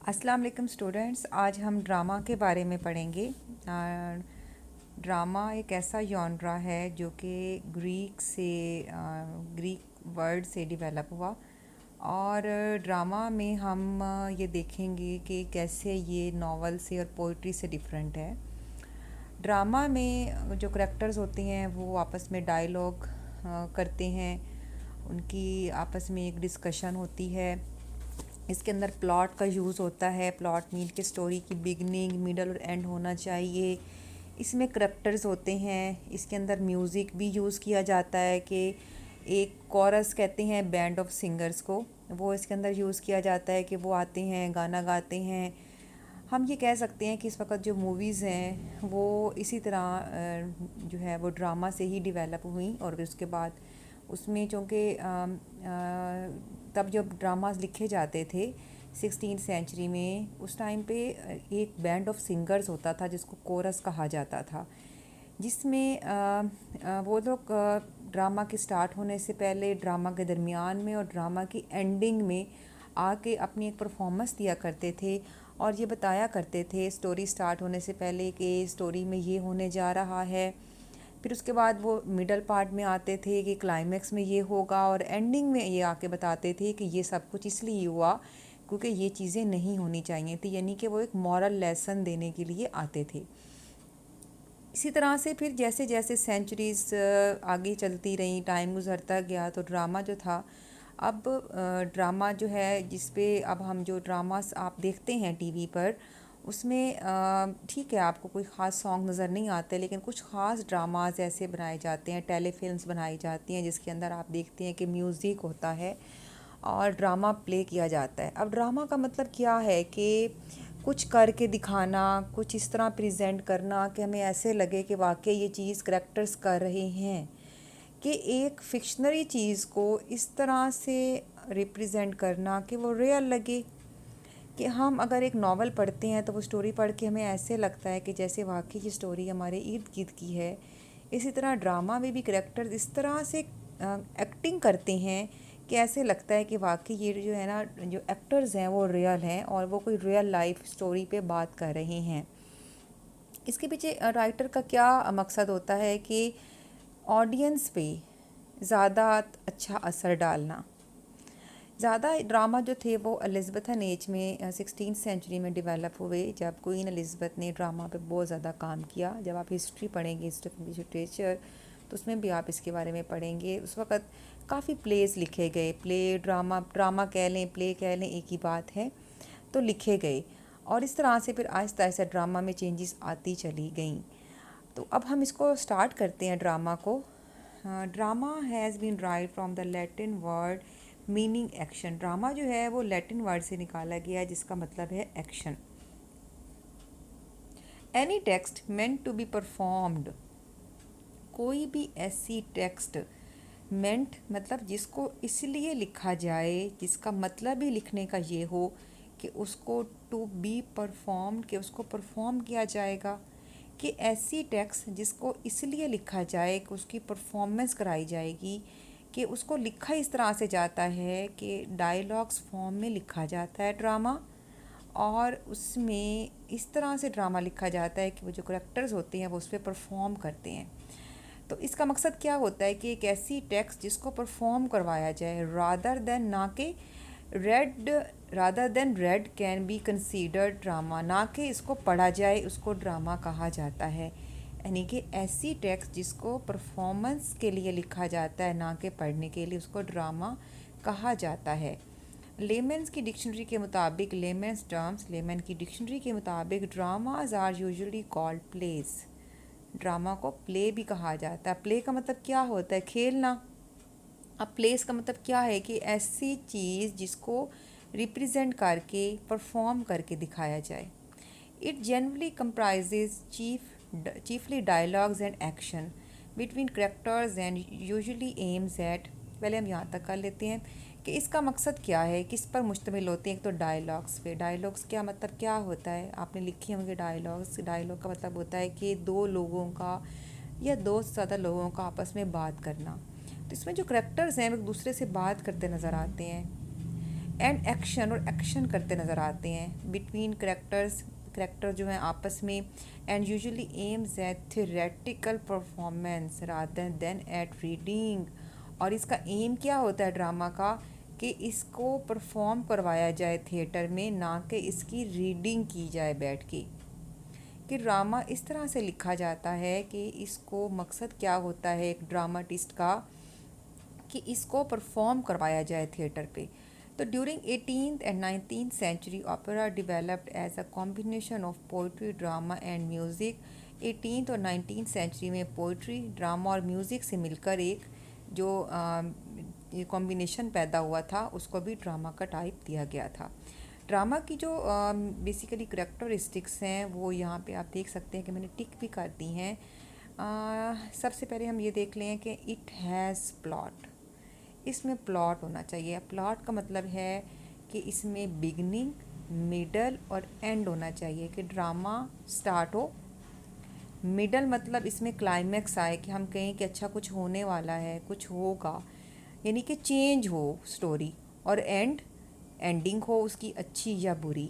अस्सलाम वालेकुम स्टूडेंट्स। आज हम ड्रामा के बारे में पढ़ेंगे। ड्रामा एक ऐसा जॉनरा है जो कि ग्रीक वर्ड से डेवलप हुआ। और ड्रामा में हम ये देखेंगे कि कैसे ये नॉवल से और पोइट्री से डिफरेंट है। ड्रामा में जो करेक्टर्स होते हैं वो आपस में डायलॉग करते हैं, उनकी आपस में एक डिस्कशन होती है। इसके अंदर प्लॉट का यूज़ होता है। प्लॉट मीन कि स्टोरी की बिगनिंग, मिडल और एंड होना चाहिए। इसमें करैक्टर्स होते हैं। इसके अंदर म्यूज़िक भी यूज़ किया जाता है कि एक कोरस कहते हैं बैंड ऑफ सिंगर्स को, वो इसके अंदर यूज़ किया जाता है कि वो आते हैं, गाना गाते हैं। हम ये कह सकते हैं कि इस वक्त जो मूवीज़ हैं वो इसी तरह जो है वो ड्रामा से ही डेवलप हुई। और फिर उसके बाद उसमें चूँकि तब जब ड्रामास लिखे जाते थे 16th सेंचुरी में, उस टाइम पे एक बैंड ऑफ सिंगर्स होता था जिसको कोरस कहा जाता था, जिसमें वो लोग ड्रामा के स्टार्ट होने से पहले, ड्रामा के दरमियान में और ड्रामा की एंडिंग में आके अपनी एक परफॉर्मेंस दिया करते थे और ये बताया करते थे स्टोरी स्टार्ट होने से पहले कि स्टोरी में ये होने जा रहा है। फिर उसके बाद वो मिडल पार्ट में आते थे कि क्लाइमेक्स में ये होगा, और एंडिंग में ये आके बताते थे कि ये सब कुछ इसलिए हुआ क्योंकि ये चीज़ें नहीं होनी चाहिए थी, यानी कि वो एक मॉरल लेसन देने के लिए आते थे। इसी तरह से फिर जैसे जैसे सेंचुरीज़ आगे चलती रहीं, टाइम गुजरता गया, तो ड्रामा जो था, अब ड्रामा जो है जिस पे अब हम जो ड्रामास आप देखते हैं टीवी पर, उसमें ठीक है आपको कोई ख़ास सॉन्ग नज़र नहीं आते, लेकिन कुछ ख़ास ड्रामास ऐसे बनाए जाते हैं, टेलीफिल्म्स बनाई जाती हैं जिसके अंदर आप देखते हैं कि म्यूज़िक होता है और ड्रामा प्ले किया जाता है। अब ड्रामा का मतलब क्या है कि कुछ करके दिखाना, कुछ इस तरह प्रेजेंट करना कि हमें ऐसे लगे कि वाकई ये चीज़ करैक्टर्स कर रहे हैं, कि एक फिक्शनरी चीज़ को इस तरह से रिप्रेजेंट करना कि वो रियल लगे। कि हम अगर एक नावल पढ़ते हैं तो वो स्टोरी पढ़ के हमें ऐसे लगता है कि जैसे वाकई ये स्टोरी हमारे इर्द गिर्द की है। इसी तरह ड्रामा में भी करैक्टर्स इस तरह से एक्टिंग करते हैं कि ऐसे लगता है कि वाकई ये जो है ना, जो एक्टर्स हैं वो रियल हैं और वो कोई रियल लाइफ स्टोरी पे बात कर रहे हैं। इसके पीछे राइटर का क्या मकसद होता है कि ऑडियंस पे ज़्यादा अच्छा असर डालना। ज़्यादा ड्रामा जो थे वो एलिज़ाबेथन एज में 16th सेंचुरी में डेवलप हुए, जब क्वीन एलिज़ाबेथ ने ड्रामा पे बहुत ज़्यादा काम किया। जब आप हिस्ट्री पढ़ेंगे, हिस्ट्री ऑफ इंग्लिश लिटरेचर, तो उसमें भी आप इसके बारे में पढ़ेंगे। उस वक़्त काफ़ी प्लेस लिखे गए, ड्रामा कह लें, प्ले कह लें, एक ही बात है, तो लिखे गए। और इस तरह से फिर आहिस्ता आहिस्ता ड्रामा में चेंजेस आती चली गई। तो अब हम इसको स्टार्ट करते हैं ड्रामा को। Drama has been right from the Latin word meaning action. Drama जो है वो लैटिन वर्ड से निकाला गया है जिसका मतलब है action. Any text meant to be performed, कोई भी ऐसी टेक्स्ट, मेंट मतलब जिसको इसलिए लिखा जाए, जिसका मतलब ही लिखने का ये हो कि उसको टू बी परफॉर्म, कि उसको परफॉर्म किया जाएगा। कि ऐसी टेक्स्ट जिसको इसलिए लिखा जाए कि उसकी परफॉर्मेंस कराई जाएगी, कि उसको लिखा इस तरह से जाता है कि डायलॉग्स फॉर्म में लिखा जाता है ड्रामा, और उसमें इस तरह से ड्रामा लिखा जाता है कि वो जो करेक्टर्स होते हैं वो उस पर परफॉर्म करते हैं। तो इसका मकसद क्या होता है कि एक ऐसी टेक्स्ट जिसको परफॉर्म करवाया जाए, रादर देन ना कि red, rather than red can be considered drama, ना कि इसको पढ़ा जाए उसको ड्रामा कहा जाता है। यानी कि ऐसी टेक्स्ट जिसको परफॉर्मेंस के लिए लिखा जाता है, ना कि पढ़ने के लिए, उसको ड्रामा कहा जाता है। लेमेंस की डिक्शनरी के मुताबिक, लेमन की डिक्शनरी के मुताबिक dramas are usually called plays. Drama को प्ले भी कहा जाता है। प्ले का मतलब क्या होता है? खेलना। अब प्लेस का मतलब क्या है कि ऐसी चीज़ जिसको रिप्रेजेंट करके, परफॉर्म करके दिखाया जाए। It generally comprises chiefly dialogues and action between characters and usually aims eight, पहले हम यहाँ तक कर लेते हैं कि इसका मकसद क्या है, किस पर मुश्तमिल होते हैं। एक तो डायलॉग्स पे। डायलॉग्स क्या मतलब क्या होता है, आपने लिखे होंगे डायलॉग्स। डायलॉग का मतलब होता है कि दो लोगों का या दो से ज़्यादा लोगों का आपस में बात करना। तो इसमें जो करेक्टर्स हैं वो एक दूसरे से बात करते नज़र आते हैं। एंड एक्शन, और एक्शन करते नज़र आते हैं बिटवीन करेक्टर जो हैं आपस में, and usually aims at theoretical performance rather than at reading. और इसका एम क्या होता है ड्रामा का, कि इसको परफॉर्म करवाया जाए थिएटर में, ना कि इसकी रीडिंग की जाए बैठ के। कि ड्रामा इस तरह से लिखा जाता है कि इसको मकसद क्या होता है एक ड्रामाटिस्ट का, कि इसको परफॉर्म करवाया जाए थिएटर पे। तो during 18th and 19th century opera developed as a combination of poetry, drama and music. 18th और 19th सेंचुरी में पोइट्री, ड्रामा और म्यूज़िक से मिलकर एक जो कॉम्बिनेशन पैदा हुआ था, उसको भी ड्रामा का टाइप दिया गया था। ड्रामा की जो बेसिकली करेक्टरिस्टिक्स हैं वो यहाँ पे आप देख सकते हैं कि मैंने टिक भी कर दी हैं। सबसे पहले हम ये देख लें कि इट हैज़ प्लॉट। इसमें प्लॉट होना चाहिए। प्लॉट का मतलब है कि इसमें बिगनिंग, मिडल और एंड होना चाहिए, कि ड्रामा स्टार्ट हो। मिडल मतलब इसमें क्लाइमैक्स आए, कि हम कहें कि अच्छा कुछ होने वाला है, कुछ होगा, यानी कि चेंज हो स्टोरी। और एंडिंग हो उसकी अच्छी या बुरी।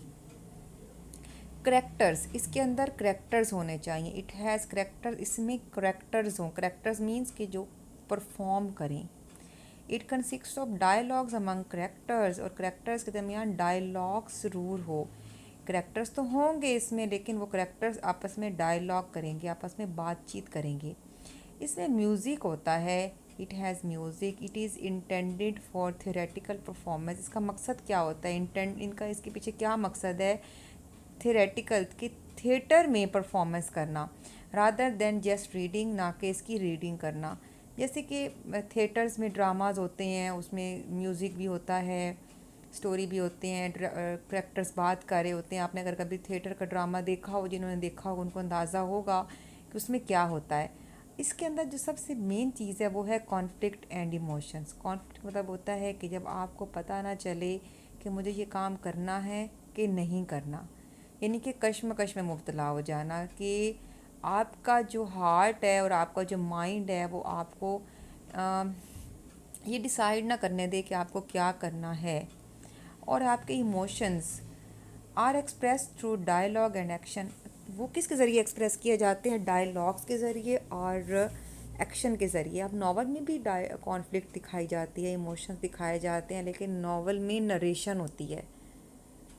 करेक्टर्स, इसके अंदर करेक्टर्स होने चाहिए। इट हैज़ करेक्टर्स, इसमें करेक्टर्स हों। करेक्टर्स मीन्स कि जो परफॉर्म करें। It consist of dialogues among characters, और करेक्टर्स के दरमियान डायलॉग्स ज़रूर हो। करेक्टर्स तो होंगे इसमें, लेकिन वो करेक्टर्स आपस में डायलॉग करेंगे, आपस में बातचीत करेंगे। इसमें म्यूज़िक होता है। It has music. It is intended for theoretical performance. इसका मकसद क्या होता है, इंटेंड इनका, इसके पीछे क्या मकसद है, थियोरेटिकल कि थिएटर में परफॉर्मेंस करना, रादर देन जस्ट रीडिंग, ना कि इसकी रीडिंग करना। जैसे कि थिएटर्स में ड्रामाज होते हैं, उसमें म्यूज़िक भी होता है, स्टोरी भी होते हैं, करेक्टर्स बात कर रहे होते हैं। आपने अगर कभी थिएटर का ड्रामा देखा हो, जिन्होंने देखा हो उनको अंदाज़ा होगा कि उसमें क्या होता है। इसके अंदर जो सबसे मेन चीज़ है वो है कॉन्फ्लिक्ट एंड इमोशंस। कॉन्फ्लिक्ट मतलब होता है कि जब आपको पता ना चले कि मुझे ये काम करना है कि नहीं करना, यानी कि कश्मकश में मुब्तला हो जाना, कि आपका जो हार्ट है और आपका जो माइंड है वो आपको ये डिसाइड ना करने दे कि आपको क्या करना है। और आपके emotions are express through dialogue and action. वो किसके ज़रिए एक्सप्रेस किए जाते हैं, डायलॉग्स के ज़रिए और एक्शन के ज़रिए। अब नावल में भी कॉन्फ्लिक्ट दिखाई जाती है, इमोशंस दिखाए जाते हैं, लेकिन नावल में नरेशन होती है।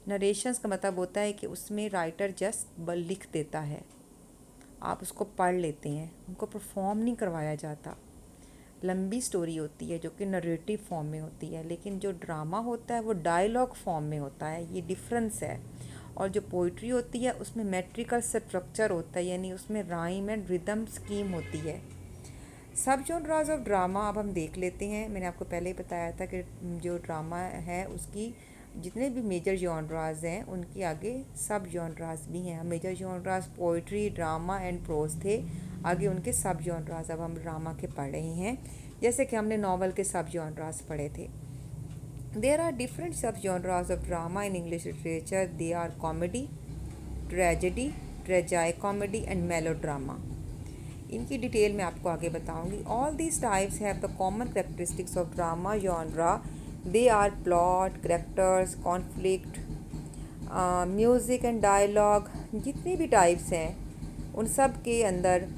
नरेशंस का मतलब होता है कि उसमें राइटर जस्ट लिख देता है, आप उसको पढ़ लेते हैं, उनको परफॉर्म नहीं करवाया जाता। लंबी स्टोरी होती है जो कि नरेटिव फॉर्म में होती है, लेकिन जो ड्रामा होता है वो डायलॉग फॉर्म में होता है, ये डिफरेंस है। और जो पोइट्री होती है उसमें मेट्रिकल स्ट्रक्चर होता है, यानी उसमें राइम एंड रिदम स्कीम होती है। सब जॉनराज ऑफ ड्रामा अब हम देख लेते हैं। मैंने आपको पहले ही बताया था कि जो ड्रामा है उसकी जितने भी मेजर जॉनराज हैं उनके आगे सब जॉनराज भी हैं। Major genres poetry, drama and prose थे, आगे उनके सब जॉनराज अब हम ड्रामा के पढ़ रहे हैं, जैसे कि हमने नावल के सब जॉनराज पढ़े थे। There are different sub genres of drama in English literature. They are comedy, tragedy, tragicomedy and melodrama. इनकी डिटेल मैं आपको आगे बताऊंगी। All these types have the common characteristics of drama genre. They are plot, characters, conflict, music and dialogue. जितनी भी types हैं उन सब के अंदर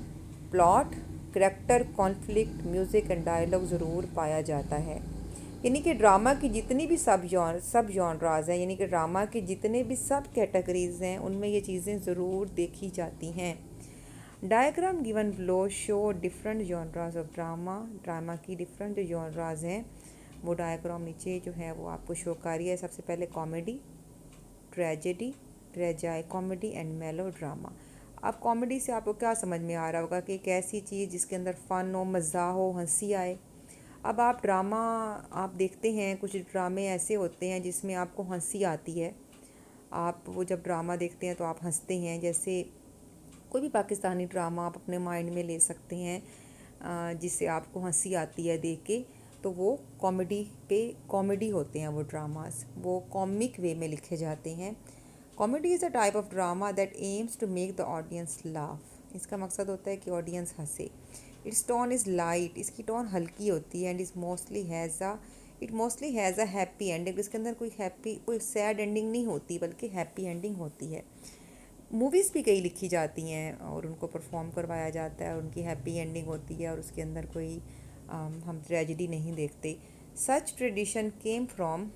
plot, character, conflict, music and dialogue ज़रूर पाया जाता है। यानी कि ड्रामा की जितनी भी सब जॉनराज हैं, यानी कि ड्रामा की जितने भी सब कैटेगरीज हैं, उनमें ये चीज़ें ज़रूर देखी जाती हैं। Diagram given below show different genres of drama. Drama की डिफरेंट जो जॉनराज हैं वो डायग्राम नीचे जो है वो आपको शो कर रही है। सबसे पहले comedy, tragedy, tragicomedy and मेलो ड्रामा। अब कॉमेडी से आपको क्या समझ में आ रहा होगा कि एक ऐसी चीज़ जिसके अंदर फ़न हो, मज़ा हो, हंसी आए। अब आप ड्रामा आप देखते हैं, कुछ ड्रामे ऐसे होते हैं जिसमें आपको हंसी आती है। आप वो जब ड्रामा देखते हैं तो आप हंसते हैं। जैसे कोई भी पाकिस्तानी ड्रामा आप अपने माइंड में ले सकते हैं जिससे आपको हंसी आती है देख के, तो वो कॉमेडी होते हैं वो ड्रामास, वो कॉमिक वे में लिखे जाते हैं। Comedy is a type of drama that aims to make the audience laugh. इसका मकसद होता है कि ऑडियंस हंसे। इट्स टोन इज़ लाइट, इसकी टोन हल्की होती है, and is mostly has a it mostly has a happy ending, इसके अंदर कोई सैड एंडिंग नहीं होती बल्कि हैप्पी एंडिंग होती है। मूवीज़ भी कई लिखी जाती हैं और उनको परफॉर्म करवाया जाता है और उनकी हैप्पी एंडिंग होती है और उसके अंदर कोई हम ट्रेजिडी नहीं देखते। Such tradition came from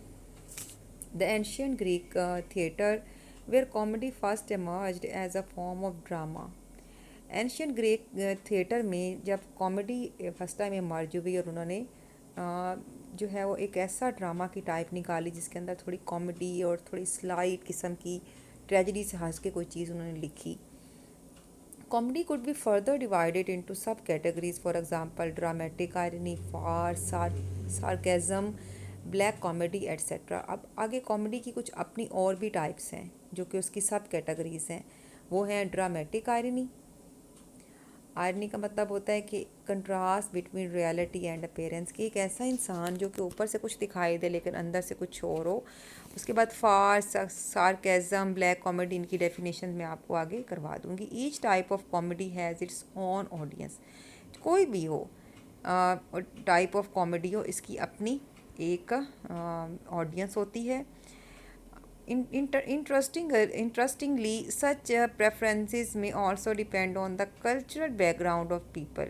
the ancient Greek theatre where comedy first emerged as a form of drama. Ancient Greek theatre में जब कॉमेडी फर्स्ट टाइम इमर्ज हुई और उन्होंने जो है वो एक ऐसा ड्रामा की टाइप निकाली जिसके अंदर थोड़ी कॉमेडी और थोड़ी स्लाइट किस्म की ट्रेजिडी से हंस के कोई चीज़ उन्होंने लिखी। Comedy could be further divided into sub categories, for example dramatic irony, farce, sarcasm, black comedy etcetera. अब आगे कॉमेडी की कुछ अपनी और भी टाइप्स हैं जो कि उसकी सब कैटेगरीज हैं। वो हैं ड्रामेटिक आयरनी। आयरनी का मतलब होता है कि contrast between reality and appearance, कि एक ऐसा इंसान जो कि ऊपर से कुछ दिखाई दे लेकिन अंदर से कुछ और हो। उसके बाद फार्स, सार्केज़म, ब्लैक कॉमेडी, इनकी डेफिनेशन मैं आपको आगे करवा दूंगी। Each type of comedy has its own audience. कोई भी हो टाइप ऑफ कॉमेडी हो, इसकी अपनी एक ऑडियंस होती है। Interestingly, such preferences may also depend on the cultural background of people.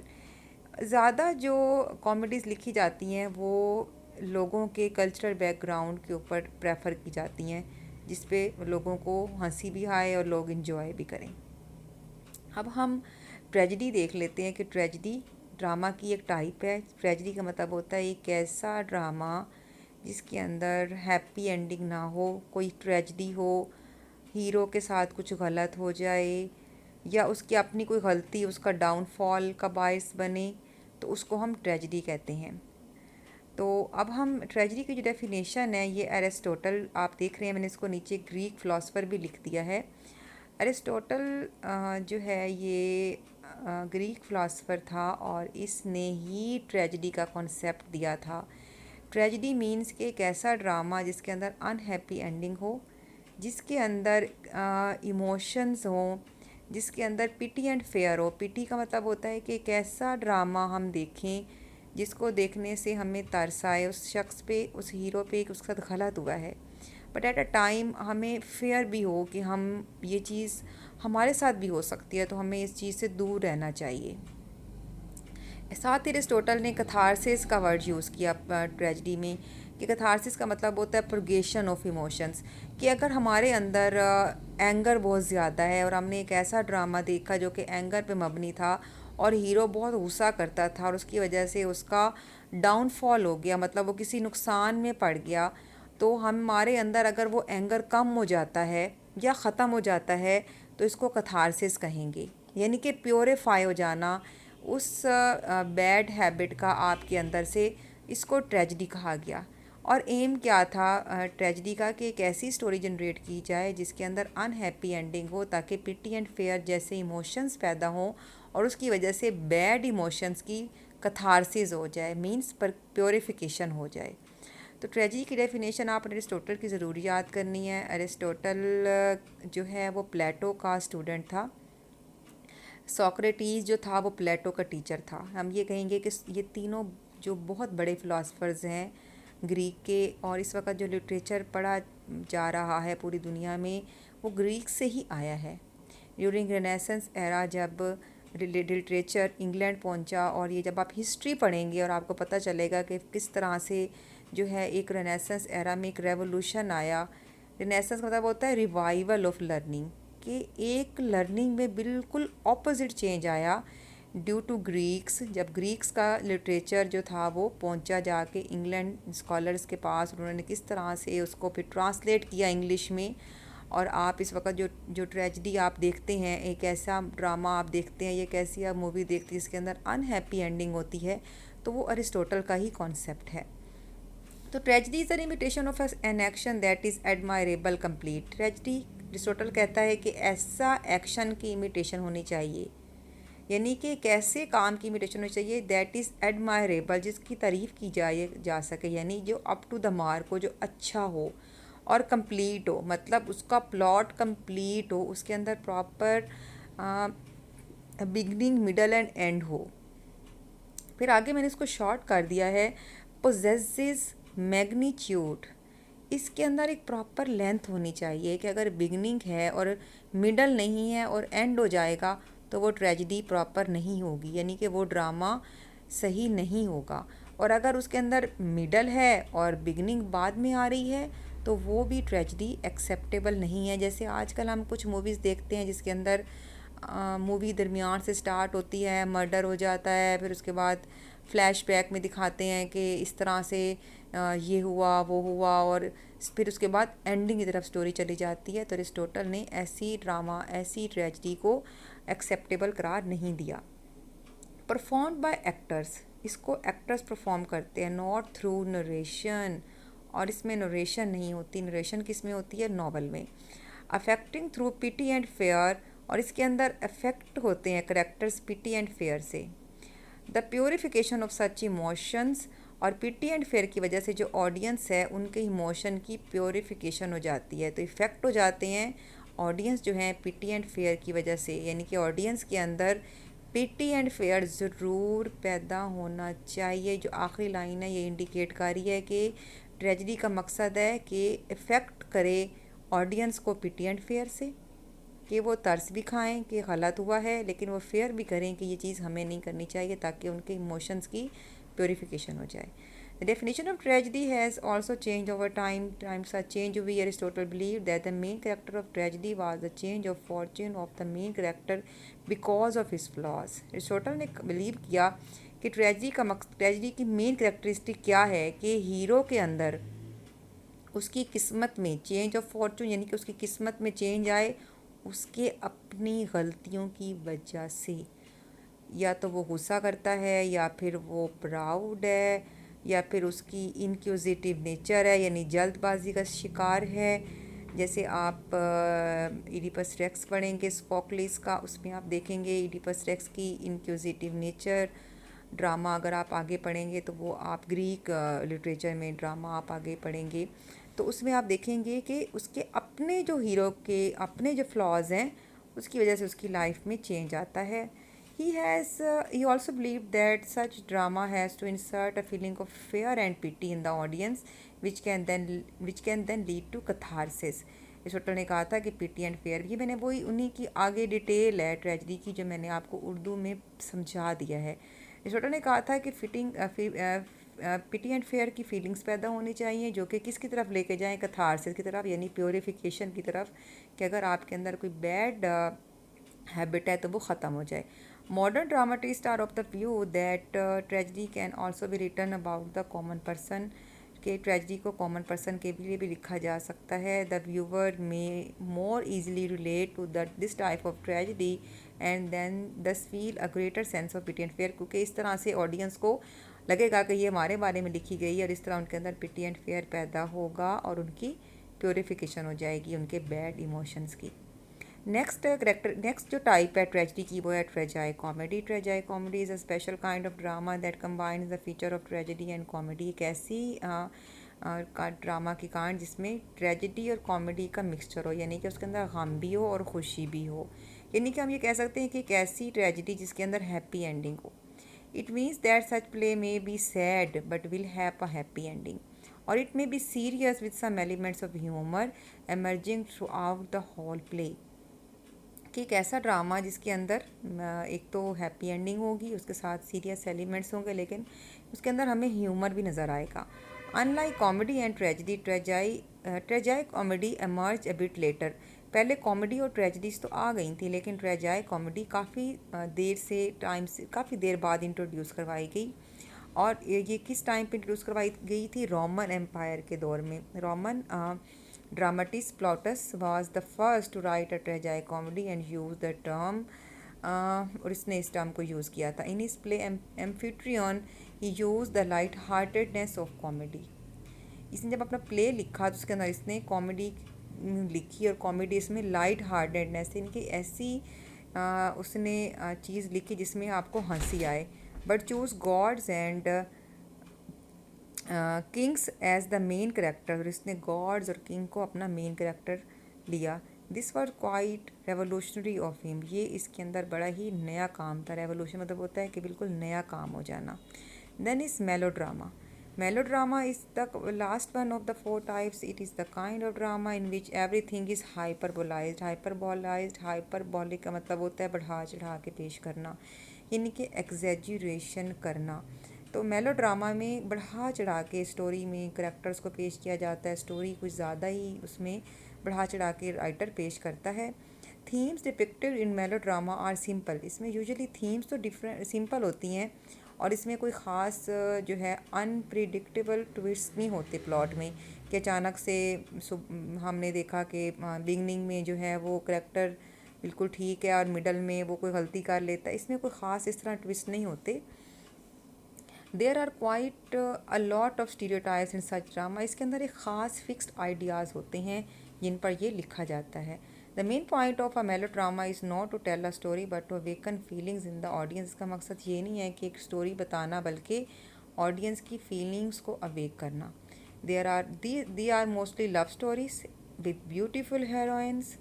ज़्यादा जो कॉमेडीज़ लिखी जाती हैं वो लोगों के कल्चरल बैकग्राउंड के ऊपर प्रेफर की जाती हैं, जिस पे लोगों को हंसी भी आए और लोग इन्जॉय भी करें। अब हम ट्रेजिडी देख लेते हैं कि ट्रेजिडी ड्रामा की एक टाइप है। ट्रेजिडी का मतलब होता है एक ऐसा ड्रामा जिसके अंदर हैप्पी एंडिंग ना हो, कोई ट्रेजिडी हो, हीरो के साथ कुछ गलत हो जाए या उसकी अपनी कोई गलती उसका डाउनफॉल का बायस बने, तो उसको हम ट्रेजिडी कहते हैं। तो अब हम ट्रेजिडी की जो डेफिनेशन है ये एरिस्टोटल, आप देख रहे हैं मैंने इसको नीचे ग्रीक फ़िलासफ़र भी लिख दिया है। एरिस्टोटल जो है ये ग्रीक फ़िलासफ़र था और इसने ही ट्रेजिडी का कॉन्सेप्ट दिया था। ट्रेजिडी मीन्स कि एक ऐसा ड्रामा जिसके अंदर अनहैप्पी एंडिंग हो, जिसके अंदर इमोशंस हों, जिसके अंदर पिटी एंड फेयर हो। पिटी का मतलब होता है कि एक ऐसा ड्रामा हम देखें जिसको देखने से हमें तरस आए उस शख्स पे, उस हीरो पे कि उसके साथ गलत हुआ है, बट एट अ टाइम हमें फेयर भी हो कि हम ये चीज़ हमारे साथ भी हो सकती है, तो हमें इस चीज़ से दूर रहना चाहिए। साथ ही एरिस्टोटल ने कथारसिस का वर्ड यूज़ किया ट्रेजिडी में, कि कथारसिस का मतलब होता है प्रोगेशन ऑफ इमोशंस, कि अगर हमारे अंदर एंगर बहुत ज़्यादा है और हमने एक ऐसा ड्रामा देखा जो कि एंगर पे मबनी था और हीरो बहुत गुस्सा करता था और उसकी वजह से उसका डाउनफॉल हो गया, मतलब वो किसी नुकसान में पड़ गया, तो हमारे अंदर अगर वो एंगर कम हो जाता है या ख़त्म हो जाता है तो इसको कथारसिस कहेंगे, यानी कि प्योरीफाई हो जाना उस बैड हैबिट का आपके अंदर से, इसको ट्रेजिडी कहा गया। और एम क्या था ट्रेजिडी का, कि एक ऐसी स्टोरी जनरेट की जाए जिसके अंदर अनहैप्पी एंडिंग हो ताकि पिटी एंड फेयर जैसे इमोशंस पैदा हों और उसकी वजह से बैड इमोशंस की कथारसिस हो जाए, मींस पर प्योरीफिकेशन हो जाए। तो ट्रेजिडी की डेफिनेशन आप एरिस्टोटल की ज़रूर याद करनी है। एरिस्टोटल जो है वो प्लेटो का स्टूडेंट था। सोक्रेटीज़ जो था वो प्लेटो का टीचर था। हम ये कहेंगे कि ये तीनों जो बहुत बड़े फ़िलासफ़र्स हैं ग्रीक के, और इस वक्त जो लिटरेचर पढ़ा जा रहा है पूरी दुनिया में वो ग्रीक से ही आया है। ड्यूरिंग रेनेसेंस एरा जब लिटरेचर इंग्लैंड पहुंचा, और ये जब आप हिस्ट्री पढ़ेंगे और आपको पता चलेगा कि किस तरह से जो है एक रेनेसेंस एरा में एक रेवोल्यूशन आया। रेनेसेंस का मतलब होता है रिवाइवल ऑफ लर्निंग, कि एक लर्निंग में बिल्कुल ऑपोजिट चेंज आया ड्यू टू ग्रीक्स। जब ग्रीक्स का लिटरेचर जो था वो पहुंचा जाके इंग्लैंड स्कॉलर्स के पास, उन्होंने किस तरह से उसको फिर ट्रांसलेट किया इंग्लिश में। और आप इस वक्त जो ट्रेजिडी आप देखते हैं, एक ऐसा ड्रामा आप देखते हैं, ये कैसी आप मूवी देखते हैं जिसके अंदर अनहैप्पी एंडिंग होती है, तो वो अरिस्टोटल का ही कॉन्सेप्ट है। तो tragedy is an imitation of an action that is admirable complete. Tragedy Aristotle कहता है कि ऐसा एक्शन की इमिटेशन होनी चाहिए, यानी कि एक ऐसे काम की इमिटेशन होनी चाहिए दैट इज़ एडमायरेबल, जिसकी तारीफ़ की जा सके, यानी जो अप टू द मार्क हो, जो अच्छा हो और कंप्लीट हो, मतलब उसका प्लॉट कंप्लीट हो, उसके अंदर proper beginning middle and and हो। फिर आगे मैंने इसको शॉर्ट कर दिया है, पोजेसेस मैग्नीट्यूड, इसके अंदर एक प्रॉपर लेंथ होनी चाहिए कि अगर बिगनिंग है और मिडल नहीं है और एंड हो जाएगा तो वो ट्रेजिडी प्रॉपर नहीं होगी, यानी कि वो ड्रामा सही नहीं होगा। और अगर उसके अंदर मिडल है और बिगनिंग बाद में आ रही है तो वो भी ट्रेजिडी एक्सेप्टेबल नहीं है। जैसे आजकल हम कुछ मूवीज़ देखते हैं जिसके अंदर मूवी दरमियान से स्टार्ट होती है, मर्डर हो जाता है, फिर उसके बाद फ्लैशबैक में दिखाते हैं कि इस तरह से ये हुआ वो हुआ, और फिर उसके बाद एंडिंग की तरफ स्टोरी चली जाती है। तो अरिस्टोटल ने ऐसी ड्रामा, ऐसी ट्रेजिडी को एक्सेप्टेबल करार नहीं दिया। परफॉर्म्ड बाय एक्टर्स, इसको एक्टर्स परफॉर्म करते हैं, नॉट थ्रू नरेशन, और इसमें नरेशन नहीं होती। नरेशन किस में होती है? नॉवल में। Affecting through pity and fear, और इसके अंदर अफेक्ट होते हैं करेक्टर्स पिटी एंड फेयर से। The purification of such emotions, और पिटी एंड फेयर की वजह से जो ऑडियंस है उनके इमोशन की प्योरिफिकेशन हो जाती है, तो इफ़ेक्ट हो जाते हैं ऑडियंस जो है पिटी एंड फेयर की वजह से। यानी कि ऑडियंस के अंदर पिटी एंड फेयर ज़रूर पैदा होना चाहिए। जो आखिरी लाइन है ये इंडिकेट कर रही है कि ट्रेजिडी का मकसद है कि इफ़ेक्ट करे ऑडियंस को पिटी एंड फेयर से, कि वो तर्स भी खाएं कि गलत हुआ है, लेकिन वो फेयर भी करें कि ये चीज़ हमें नहीं करनी चाहिए, ताकि उनके इमोशंस की प्योरिफिकेशन हो जाए। The definition of tragedy has also changed over time. Times are changed. We Aristotle believed that the main character of tragedy was the change of fortune of the main character because of his flaws. Aristotle ने believe किया कि tragedy की main characteristic क्या है कि hero के अंदर उसकी किस्मत में चेंज ऑफ फॉर्चून, यानी कि उसकी किस्मत में चेंज आए उसके अपनी गलतियों की वजह से। या तो वो गुस्सा करता है, या फिर वो प्राउड है, या फिर उसकी इनक्यूजिटिव नेचर है, यानी जल्दबाजी का शिकार है। जैसे आप इडिपस रेक्स पढ़ेंगे सोफोक्लिस का, उसमें आप देखेंगे इडिपस रेक्स की इनक्यूजिटिव नेचर। ड्रामा अगर आप आगे पढ़ेंगे तो वो आप ग्रीक लिटरेचर में ड्रामा आप आगे पढ़ेंगे तो उसमें आप देखेंगे कि उसके अपने जो हीरो के अपने जो फ्लॉज हैं उसकी वजह से उसकी लाइफ में चेंज आता है। He also believed that such drama has to insert a feeling of fear and pity in the audience, which can then lead to catharsis. Aristotle ने कहा था कि पिटी एंड फेयर भी, मैंने वही उन्हीं की आगे डिटेल है ट्रेजिडी की जो मैंने आपको उर्दू में समझा दिया है। एरिस्टोटल ने कहा था कि पिटी एंड फेयर की फीलिंग्स पैदा होनी चाहिए जो कि किसकी तरफ लेके जाएं? कैथारसिस की तरफ, यानी प्योरिफिकेशन की तरफ, कि अगर आपके अंदर कोई बैड हैबिट है तो वो ख़त्म हो जाए। Modern dramatist are of the view that tragedy can also be written about the common person, के ट्रेजिडी को कॉमन पर्सन के लिए भी लिखा जा सकता है। The viewer may more easily relate to this type of tragedy and then thus feel a greater sense of pity and fear, क्योंकि इस तरह से ऑडियंस को लगेगा कि ये हमारे बारे में लिखी गई है, और इस तरह उनके अंदर पिटी एंड फेयर पैदा होगा और उनकी प्योरिफिकेशन हो जाएगी उनके बैड इमोशंस की। नेक्स्ट जो टाइप है ट्रेजिडी की वो है tragicomedy. Tragicomedy is a special kind of drama that combines the feature of tragedy and comedy. एक ऐसी ड्रामा की कांड जिसमें ट्रेजिडी और कॉमेडी का मिक्सचर हो, यानी कि उसके अंदर गम भी हो और खुशी भी हो। यानी कि हम ये कह सकते हैं कि एक ऐसी ट्रेजिडी जिसके अंदर हैप्पी एंडिंग हो। It means that such play may be sad but will have a happy ending, और it may be serious with some elements of humour emerging throughout the whole play. कि एक ऐसा drama जिसके अंदर एक तो happy ending होगी, उसके साथ सीरियस एलिमेंट्स होंगे, लेकिन उसके अंदर हमें ह्यूमर भी नज़र आएगा। Unlike comedy and tragedy, tragicomedy emerge a bit later. पहले कॉमेडी और ट्रेजिडीज तो आ गई थी, लेकिन ट्रेजाई कॉमेडी काफ़ी देर बाद इंट्रोड्यूस करवाई गई। और ये किस टाइम पे इंट्रोड्यूस करवाई गई थी? रोमन एम्पायर के दौर में। Roman dramatist Plautus was the first to write a tragic comedy and use the term और इसने इस टर्म को यूज़ किया था। इन इस play Amphitryon he use the light heartedness of comedy. इसने जब अपना प्ले लिखा तो उसके अंदर इसने कॉमेडी लिखी, और कॉमेडी इसमें लाइट हार्टेडनेस, इनकी ऐसी उसने चीज़ लिखी जिसमें आपको हंसी आए। But choose gods and kings as the main character, और इसने गॉड्स और किंग को अपना मेन करेक्टर लिया। This was quite revolutionary of him, ये इसके अंदर बड़ा ही नया काम था। रेवोल्यूशन मतलब होता है कि बिल्कुल नया काम हो जाना। देन इज़ मेलो drama. Melodrama is the last one of the four types. It is the kind of drama in which everything is hyperbolized. Hyperbolic का मतलब होता है बढ़ा चढ़ा के पेश करना, यानी कि एग्जैजुरेशन करना। तो मेलोड्रामा में बढ़ा चढ़ा के स्टोरी में करेक्टर्स को पेश किया जाता है। स्टोरी कुछ ज़्यादा ही उसमें बढ़ा चढ़ा के राइटर पेश करता है। Themes depicted in melodrama are simple. इसमें यूजुअली थीम्स तो डिफरेंट सिंपल होती हैं और इसमें कोई ख़ास जो है अनप्रिडिक्टेबल ट्विस्ट नहीं होते प्लॉट में कि अचानक से हमने देखा कि बिगनिंग में जो है वो करेक्टर बिल्कुल ठीक है और मिडल में वो कोई गलती कर लेता है। इसमें कोई ख़ास इस तरह ट्विस्ट नहीं होते। There are quite a lot of stereotypes in such drama. इसके अंदर एक ख़ास फिक्स्ड आइडियाज़ होते हैं जिन पर ये लिखा जाता है। The main point of a melodrama is not to tell a story but to awaken feelings in the audience. इसका मकसद ये नहीं है कि एक स्टोरी बताना बल्कि ऑडियंस की फीलिंग्स को अवेक करना। They are mostly love stories with beautiful heroines.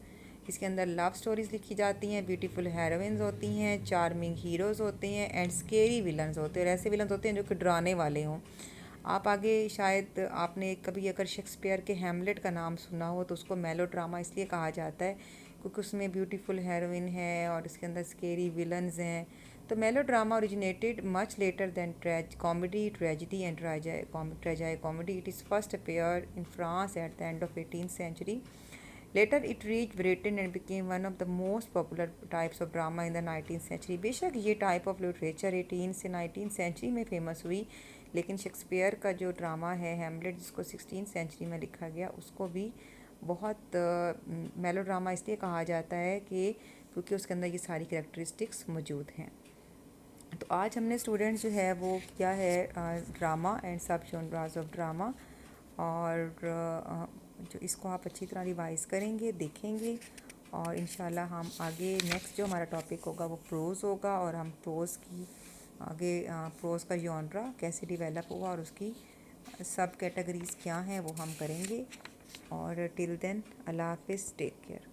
इसके अंदर लव स्टोरीज़ लिखी जाती हैं, ब्यूटीफुल हेरोइंस होती हैं, चार्मिंग हीरोज़ होते हैं एंड स्केरी विलन्स होते हैं। और ऐसे विलन्स होते हैं जो कि डराने वाले हों। आप आगे शायद आपने कभी अगर शेक्सपियर के हैमलेट का नाम सुना हो तो उसको मेलोड्रामा इसलिए कहा जाता है क्योंकि उसमें ब्यूटीफुल हेरोइन है और इसके अंदर स्केरी विलन्स हैं। तो melodrama originated much later than comedy, tragedy and tragicomedy. It is first appear in France at the end of 18th century. Later it reached Britain and became one of the most popular types of drama in the 19th century. बेशक ये type of literature 18 से 19th century में famous हुई, लेकिन Shakespeare का जो drama है Hamlet जिसको 16th सेंचुरी में लिखा गया उसको भी बहुत मेलोड्रामा इसलिए कहा जाता है कि क्योंकि उसके अंदर ये सारी कैरेक्टरिस्टिक्स मौजूद हैं। तो आज हमने स्टूडेंट्स जो है वो किया है ड्रामा एंड सब जॉनरास ऑफ ड्रामा, और जो इसको आप अच्छी तरह रिवाइज़ करेंगे, देखेंगे और इंशाल्लाह हम आगे नेक्स्ट जो हमारा टॉपिक होगा वो प्रोज़ होगा और हम प्रोज़ की आगे प्रोज़ का जॉनरा कैसे डेवलप हुआ और उसकी सब कैटेगरीज़ क्या हैं वो हम करेंगे। और टिल देन अल्लाह हाफिज़, टेक केयर।